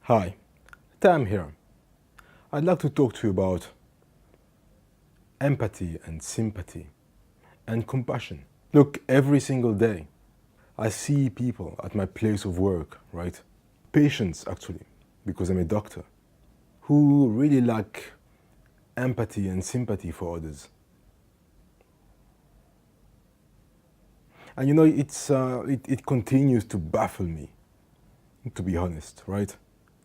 Hi, Tam here. I'd like to talk to you about empathy and sympathy and compassion. Look, every single day I see people at my place of work, right? Patients, actually, because I'm a doctor, who really lack empathy and sympathy for others. And it continues to baffle me, to be honest, right?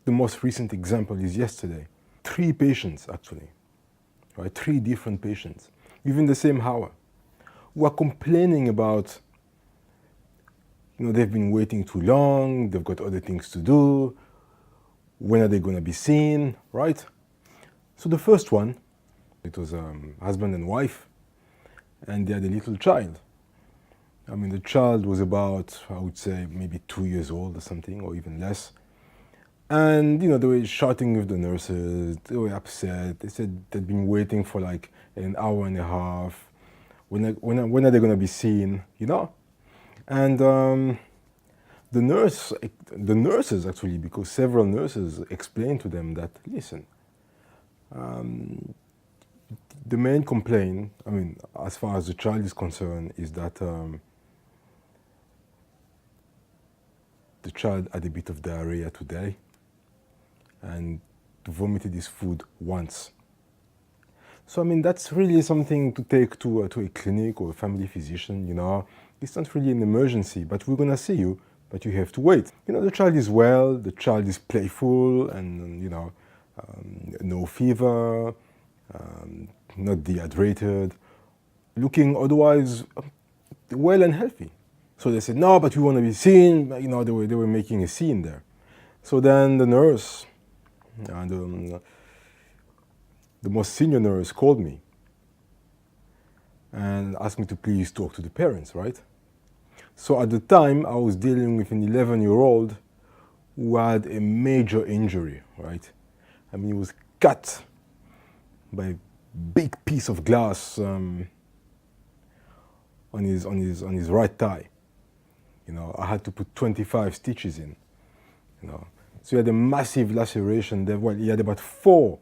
The most recent example is yesterday. 3 patients, actually, right? 3 different patients, within the same hour, who are complaining about, they've been waiting too long, they've got other things to do, when are they going to be seen, right? So the first one, it was husband and wife, and they had a little child. I mean, the child was about, I would say, maybe 2 years old or something, or even less. And, they were shouting with the nurses, they were upset. They said they'd been waiting for like an hour and a half. When are they going to be seen, And the nurses actually, because several nurses explained to them that, listen, the main complaint, I mean, as far as the child is concerned, is that the child had a bit of diarrhea today and vomited his food once. So, I mean, that's really something to take to a clinic or a family physician, It's not really an emergency, but we're going to see you, but you have to wait. The child is well, the child is playful and, no fever, not dehydrated, looking otherwise well and healthy. So they said, no, but we want to be seen. They were making a scene there. So then the nurse, and the most senior nurse called me and asked me to please talk to the parents, right? So at the time, I was dealing with an 11-year-old who had a major injury, right? I mean, he was cut by a big piece of glass on his right thigh. I had to put 25 stitches in, So he had a massive laceration there. Well, he had about 4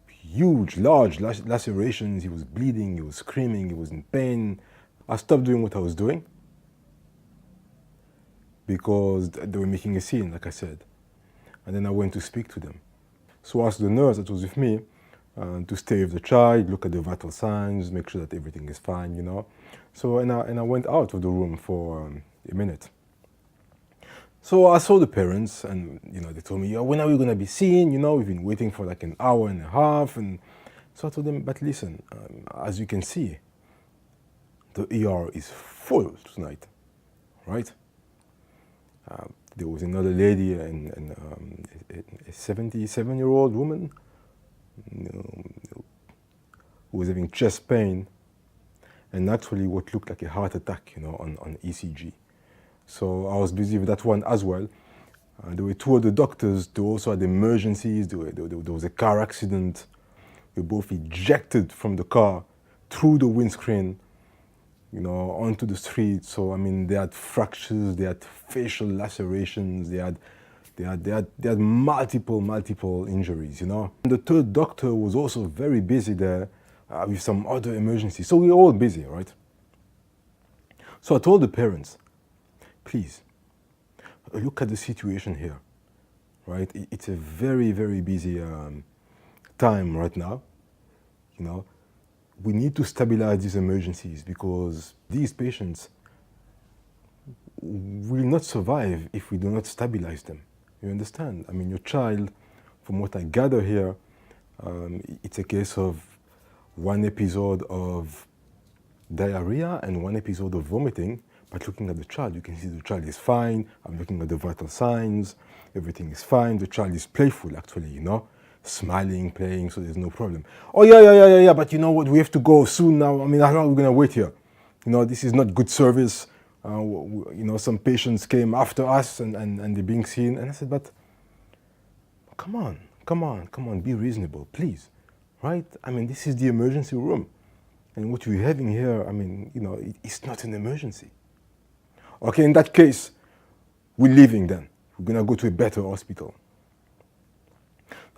huge, large lacerations. He was bleeding, he was screaming, he was in pain. I stopped doing what I was doing because they were making a scene, like I said. And then I went to speak to them. So I asked the nurse that was with me to stay with the child, look at the vital signs, make sure that everything is fine, So, and I went out of the room for a minute. So I saw the parents and, they told me, when are we going to be seen? We've been waiting for like an hour and a half. And so I told them, but listen, as you can see, the ER is full tonight, right? There was another lady, and a 77-year-old woman who was having chest pain and actually what looked like a heart attack, on ECG. So I was busy with that one as well. There were 2 other doctors. They also had emergencies. There was a car accident. They were both ejected from the car through the windscreen, onto the street. So, I mean, they had fractures, they had facial lacerations, they had multiple injuries, And the 3rd doctor was also very busy there with some other emergencies. So we were all busy, right? So I told the parents, please, look at the situation here, right? It's a very, very busy time right now, We need to stabilize these emergencies because these patients will not survive if we do not stabilize them. You understand? I mean, your child, from what I gather here, it's a case of 1 episode of diarrhea and 1 episode of vomiting. But looking at the child, you can see the child is fine. I'm looking at the vital signs. Everything is fine. The child is playful, actually, smiling, playing, so there's no problem. Oh, yeah, but you know what? We have to go soon now. I mean, how long are we going to wait here? This is not good service. Some patients came after us and they're being seen. And I said, but come on, be reasonable, please, right? I mean, this is the emergency room. And what we're having here, I mean, it's not an emergency. Okay, in that case, we're leaving then. We're going to go to a better hospital.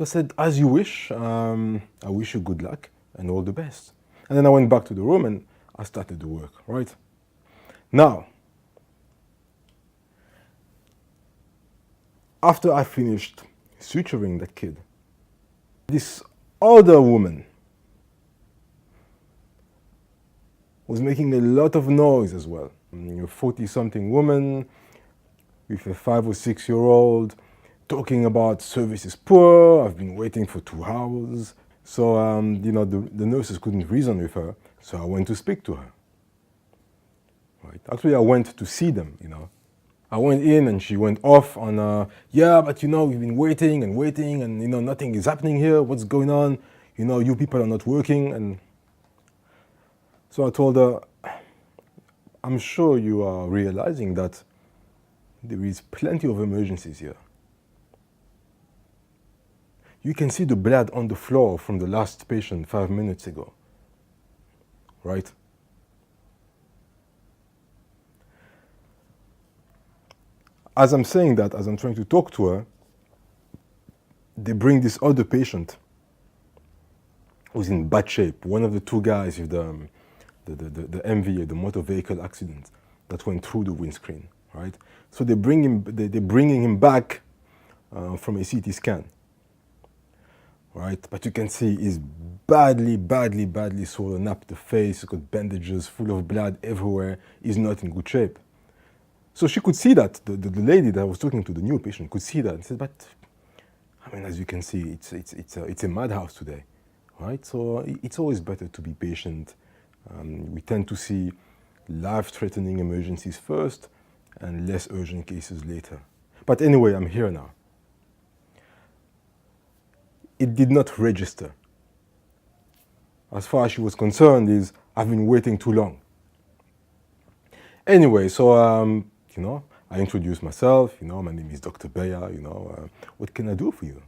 So I said, as you wish, I wish you good luck and all the best. And then I went back to the room and I started the work, right? Now, after I finished suturing that kid, this other woman was making a lot of noise as well. A 40-something woman with a 5 or 6-year-old talking about service is poor, I've been waiting for 2 hours. So, the nurses couldn't reason with her, so I went to speak to her. Right? Actually, I went to see them, I went in and she went off on, yeah, but we've been waiting and waiting and, nothing is happening here. What's going on? You people are not working. And so I told her, I'm sure you are realizing that there is plenty of emergencies here. You can see the blood on the floor from the last patient 5 minutes ago, right? As I'm saying that, as I'm trying to talk to her, they bring this other patient who's in bad shape. One of the 2 guys with the MVA, the motor vehicle accident that went through the windscreen, right? So they're bringing him back from a CT scan, right? But you can see he's badly swollen up. The face, he's got bandages full of blood everywhere. He's not in good shape. So she could see that, the lady that was talking to the new patient could see that and said, but, as you can see, it's a madhouse today, right? So it's always better to be patient. We tend to see life-threatening emergencies first and less urgent cases later. But anyway, I'm here now. It did not register. As far as she was concerned is, I've been waiting too long. Anyway, so, I introduced myself, my name is Dr. Beya, what can I do for you?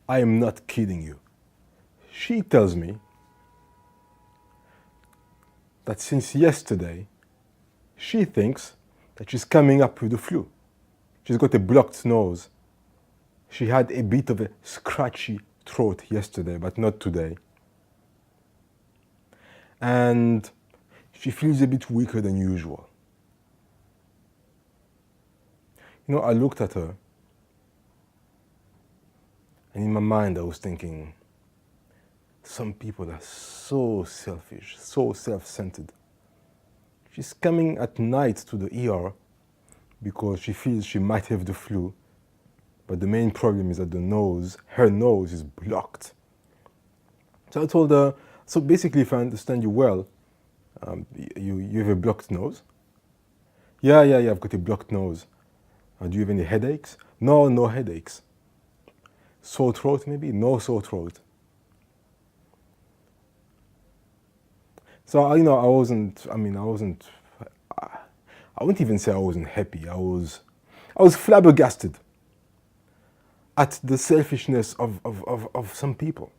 I am not kidding you. She tells me that since yesterday, she thinks that she's coming up with the flu. She's got a blocked nose. She had a bit of a scratchy throat yesterday, but not today. And she feels a bit weaker than usual. I looked at her, and in my mind I was thinking, some people are so selfish, so self-centered. She's coming at night to the ER because she feels she might have the flu, but the main problem is that her nose is blocked. So I told her, so basically, if I understand you well, you have a blocked nose? Yeah, I've got a blocked nose. Do you have any headaches? No headaches. Sore throat maybe? No sore throat. So, I wouldn't even say I wasn't happy. I was flabbergasted at the selfishness of some people.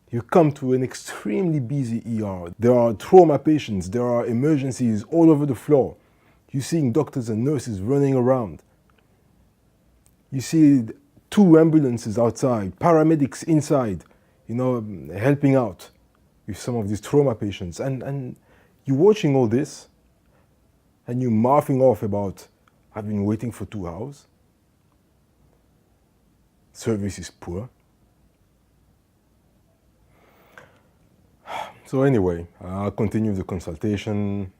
You come to an extremely busy ER. There are trauma patients. There are emergencies all over the floor. You're seeing doctors and nurses running around. You see 2 ambulances outside, paramedics inside, helping out with some of these trauma patients. And you're watching all this and you're mouthing off about, I've been waiting for 2 hours. Service is poor. So anyway, I continue the consultation,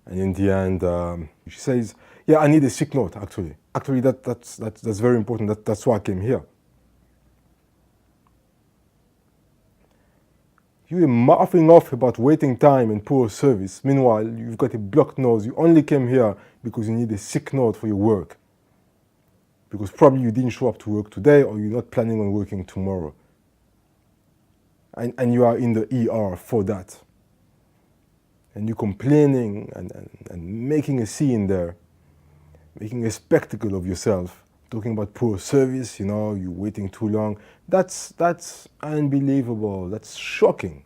and in the end, she says, yeah, I need a sick note, actually. Actually, that's very important. That's why I came here. You are mouthing off about waiting time and poor service. Meanwhile, you've got a blocked nose. You only came here because you need a sick note for your work. Because probably you didn't show up to work today or you're not planning on working tomorrow. And you are in the ER for that. And you're complaining and making a scene there, making a spectacle of yourself, talking about poor service, you're waiting too long. That's unbelievable. That's shocking.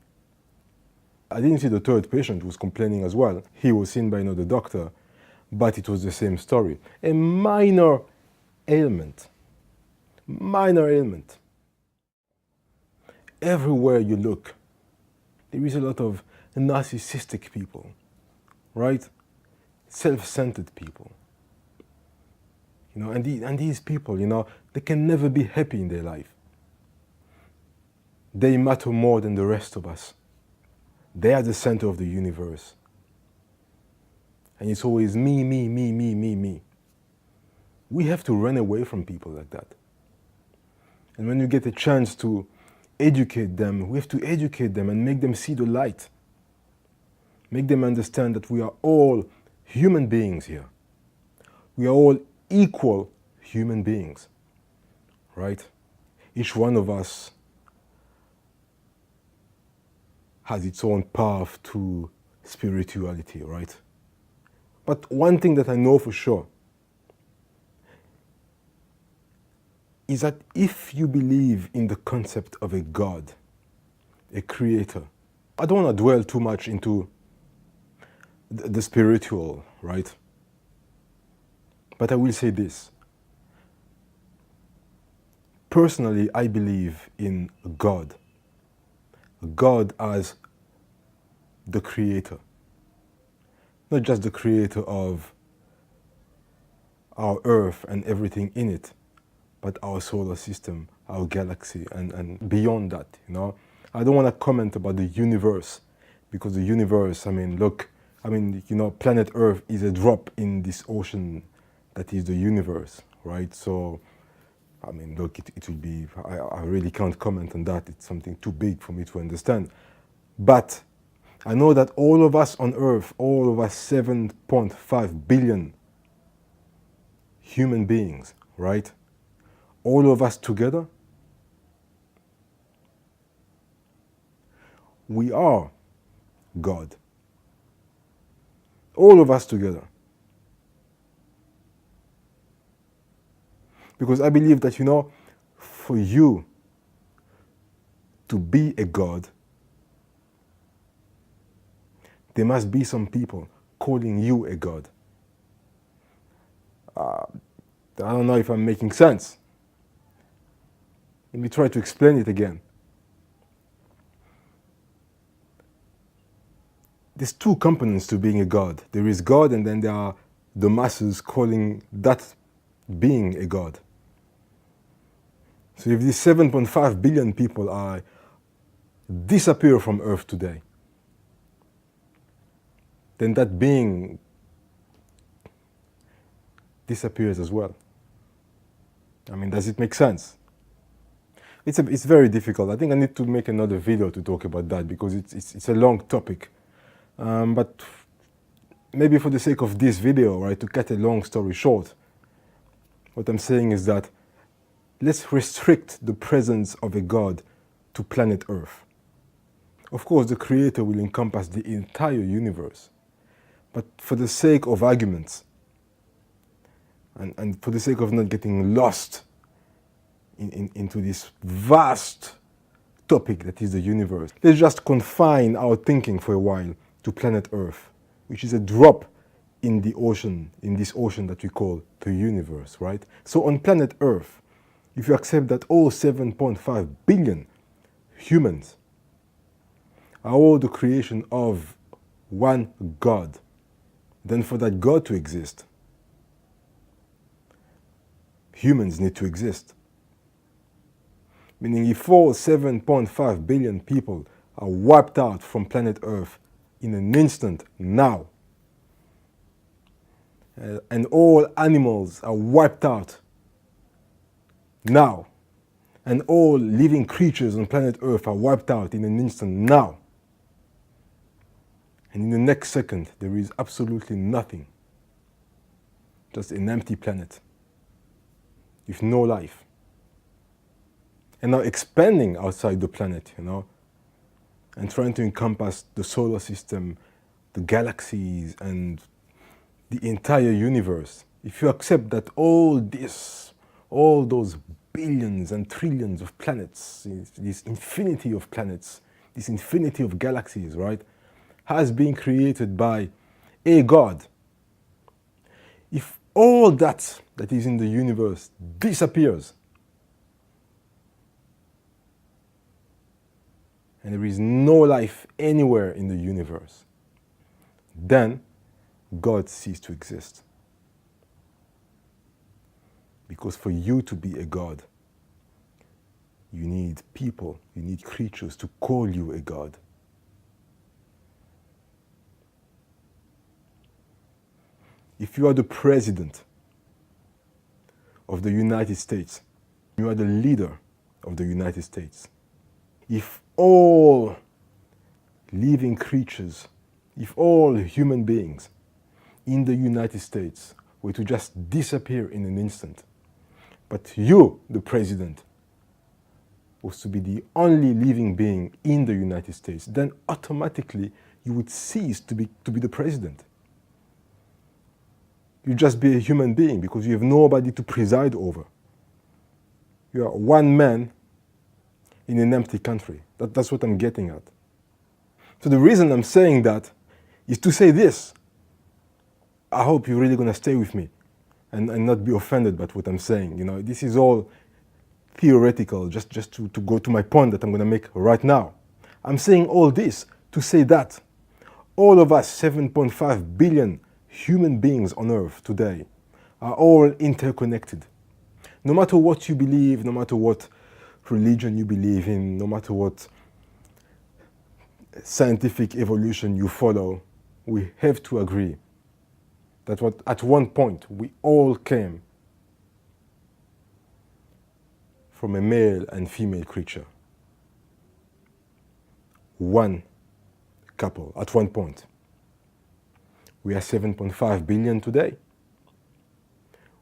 I didn't see the 3rd patient who was complaining as well. He was seen by another doctor. but it was the same story. A minor ailment. Minor ailment. Everywhere you look, there is a lot of narcissistic people, right? Self-centered people. You know, and these people, you know, they can never be happy in their life. They matter more than the rest of us. They are the center of the universe. And it's always me, me, me, me, me, me. We have to run away from people like that. And when you get a chance to educate them, we have to educate them and make them see the light. Make them understand that we are all human beings here. We are all equal human beings, right? Each one of us has its own path to spirituality, right? But one thing that I know for sure is that if you believe in the concept of a God, a creator, I don't want to dwell too much into the spiritual, right? But I will say this. Personally, I believe in God. God as the creator. Not just the creator of our earth and everything in it, but our solar system, our galaxy, and beyond that, you know. I don't want to comment about the universe, because the universe, I mean, look, I mean, you know, planet Earth is a drop in this ocean that is the universe, right? So, I mean, look, it will be, I really can't comment on that. It's something too big for me to understand. But I know that all of us on Earth, all of us 7.5 billion human beings, right? All of us together, we are God. All of us together. Because I believe that, you know, for you to be a God, there must be some people calling you a God. I don't know if I'm making sense. Let me try to explain it again. There's two components to being a God. There is God, and then there are the masses calling that being a God. So if these 7.5 billion people are disappear from Earth today, then that being disappears as well. I mean, does it make sense? It's very difficult. I think I need to make another video to talk about that, because it's a long topic. But maybe for the sake of this video, right, to cut a long story short, what I'm saying is that let's restrict the presence of a God to planet Earth. Of course, the Creator will encompass the entire universe. But for the sake of arguments, and for the sake of not getting lost into this vast topic that is the universe, let's just confine our thinking for a while to planet Earth, which is a drop in the ocean, in this ocean that we call the universe, right? So on planet Earth, if you accept that all 7.5 billion humans are all the creation of one God, then for that God to exist, humans need to exist. Meaning if all 7.5 billion people are wiped out from planet Earth in an instant now, and all animals are wiped out now, and all living creatures on planet Earth are wiped out in an instant now, and in the next second there is absolutely nothing, just an empty planet with no life. And now expanding outside the planet, you know, and trying to encompass the solar system, the galaxies, and the entire universe. If you accept that all those billions and trillions of planets, this infinity of planets, this infinity of galaxies, right, has been created by a God, If all that is in the universe disappears, and there is no life anywhere in the universe, then God ceased to exist. Because for you to be a God, you need people, you need creatures to call you a God. If you are the president of the United States, you are the leader of the United States. If all living creatures, if all human beings in the United States were to just disappear in an instant, but you, the president, was to be the only living being in the United States, then automatically you would cease to be the president. You'd just be a human being because you have nobody to preside over. You are one man in an empty country. That's what I'm getting at. So the reason I'm saying that is to say this. I hope you're really going to stay with me and not be offended by what I'm saying. You know, this is all theoretical, just to go to my point that I'm going to make right now. I'm saying all this to say that all of us, 7.5 billion human beings on Earth today, are all interconnected. No matter what you believe, no matter what religion you believe in, no matter what scientific evolution you follow, we have to agree that at one point we all came from a male and female creature. One couple at one point. We are 7.5 billion today.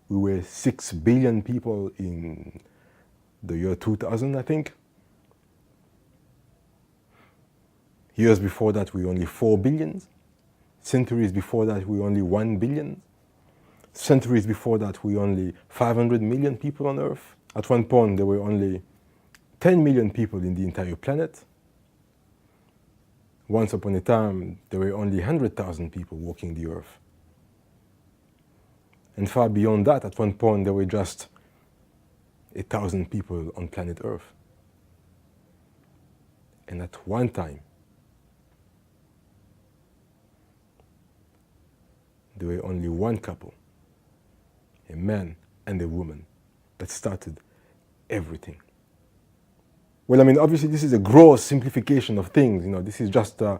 We were 6 billion people in the year 2000, I think. Years before that, we were only 4 billion. Centuries before that, we were only 1 billion. Centuries before that, we were only 500 million people on Earth. At one point, there were only 10 million people in the entire planet. Once upon a time, there were only 100,000 people walking the Earth. And far beyond that, at one point, there were just 1,000 people on planet Earth. And at one time, there were only one couple, a man and a woman, that started everything. Well, I mean, obviously, this is a gross simplification of things. You know, this is just a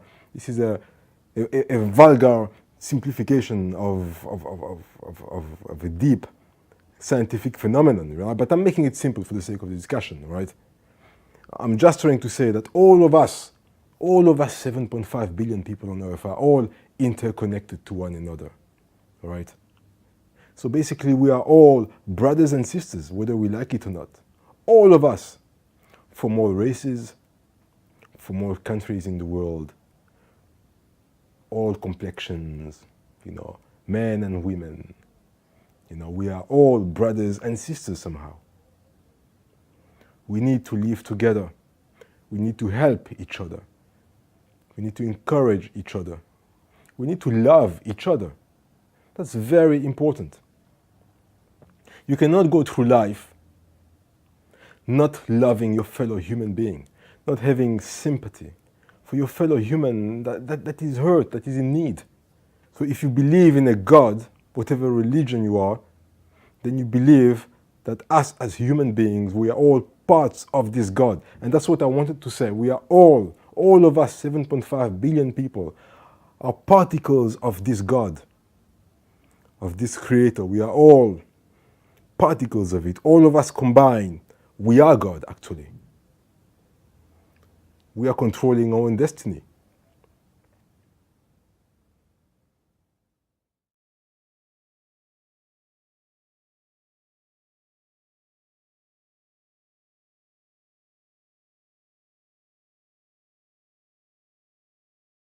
vulgar simplification of a deep scientific phenomenon, right? But I'm making it simple for the sake of the discussion, right? I'm just trying to say that all of us 7.5 billion people on Earth are all interconnected to one another, right? So basically, we are all brothers and sisters, whether we like it or not. All of us, from all races, from all countries in the world, all complexions, you know, men and women. You know, we are all brothers and sisters somehow. We need to live together. We need to help each other. We need to encourage each other. We need to love each other. That's very important. You cannot go through life not loving your fellow human being, not having sympathy for your fellow human that is hurt, that is in need. So if you believe in a God, whatever religion you are, then you believe that us as human beings, we are all parts of this God. And that's what I wanted to say. We are all of us 7.5 billion people are particles of this God, of this Creator. We are all particles of it. All of us combined. We are God, actually. We are controlling our own destiny.